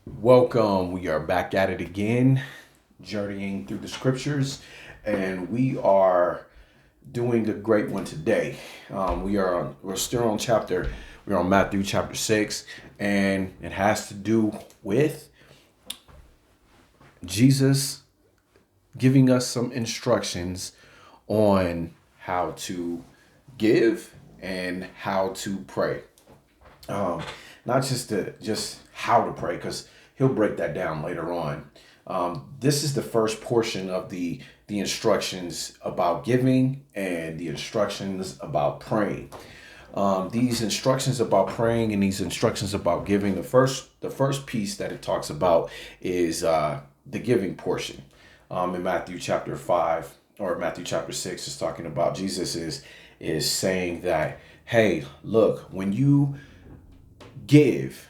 Welcome. We are back at it again, journeying through the scriptures, and we are doing a great one today. We're still on we're on Matthew chapter 6, and it has to do with Jesus giving us some instructions on how to give and how to pray. um, Not just how to pray, because he'll break that down later on. This is the first portion of the instructions about giving and the instructions about praying. These instructions about praying and these instructions about giving, the first piece that it talks about is the giving portion. In Matthew chapter 5 or Matthew chapter 6 is talking about Jesus is saying that, hey, look, when you give,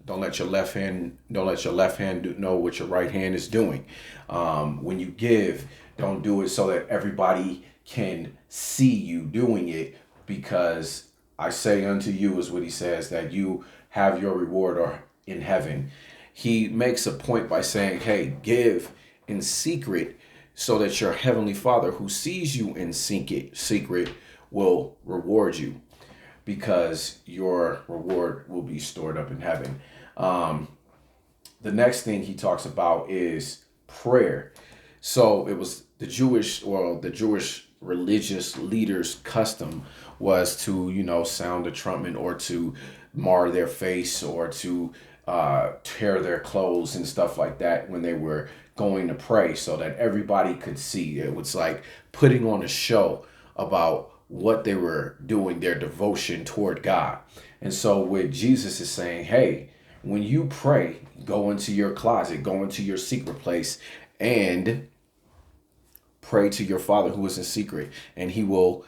don't let your left hand know what your right hand is doing. When you give, don't do it so that everybody can see you doing it, because I say unto you, is what he says, that you have your reward or in heaven. He makes a point by saying, hey, give in secret, so that your heavenly Father who sees you in secret will reward you, because your reward will be stored up in heaven. Um, the next thing he talks about is prayer. So it was the Jewish religious leaders' custom was to, sound the trumpet, or to mar their face, or to tear their clothes and stuff like that when they were going to pray, so that everybody could see. It was like putting on a show about what they were doing, their devotion toward God. And so, what Jesus is saying, hey, when you pray, go into your closet, go into your secret place, and pray to your Father who is in secret, and he will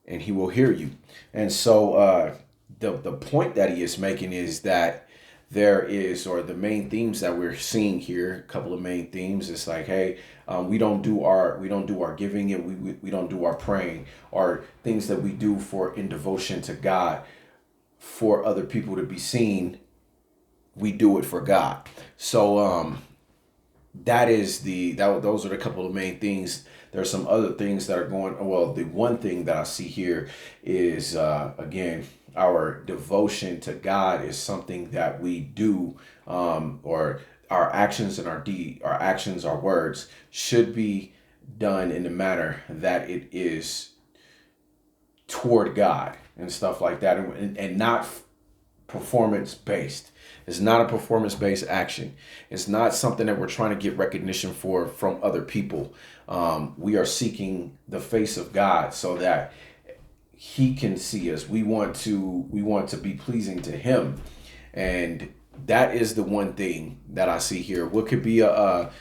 hear you. And so, the point that he is making is that the main themes that we're seeing here, a couple of main themes. It's like, hey, we don't do our giving, and we don't do our praying, or things that we do for in devotion to God for other people to be seen. We do it for God. So those are the couple of main things. There's some other things that are going. Well, the one thing that I see here is, again, our devotion to God is something that we do, or our actions and our actions, our words should be done in the manner that it is toward God and stuff like that, and not performance based. It's not a performance based action. It's not something that we're trying to get recognition for from other people. We are seeking the face of God so that He can see us. We want to be pleasing to Him, and that is the one thing that I see here. What could be an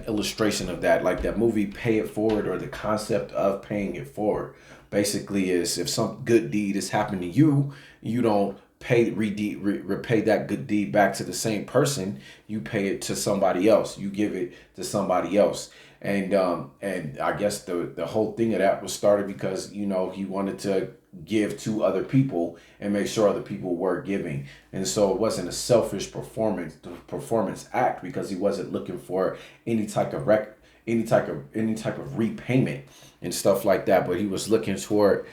illustration of that, like that movie Pay It Forward, or the concept of paying it forward. Basically, is if some good deed has happened to you, you don't repay that good deed back to the same person. You pay it to somebody else. You give it to somebody else. And I guess the whole thing of that was started because he wanted to give to other people and make sure other people were giving. And so it wasn't a selfish performance act, because he wasn't looking for any type of repayment and stuff like that. But he was looking for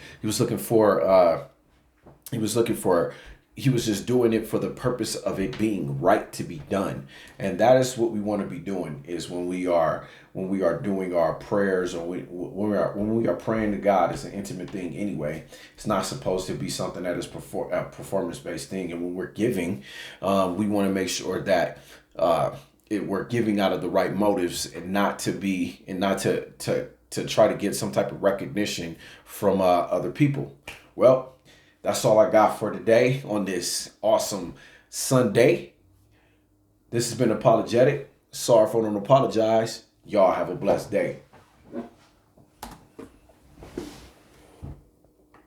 he was just doing it for the purpose of it being right to be done. And that is what we want to be doing, is when we are doing our prayers, or when we are praying to God. It's an intimate thing anyway. It's not supposed to be something that is a performance based thing. And when we're giving, we want to make sure that we're giving out of the right motives, and not to try to get some type of recognition from other people. Well, that's all I got for today on this awesome Sunday. This has been Apologetic. Sorry if I don't apologize. Y'all have a blessed day.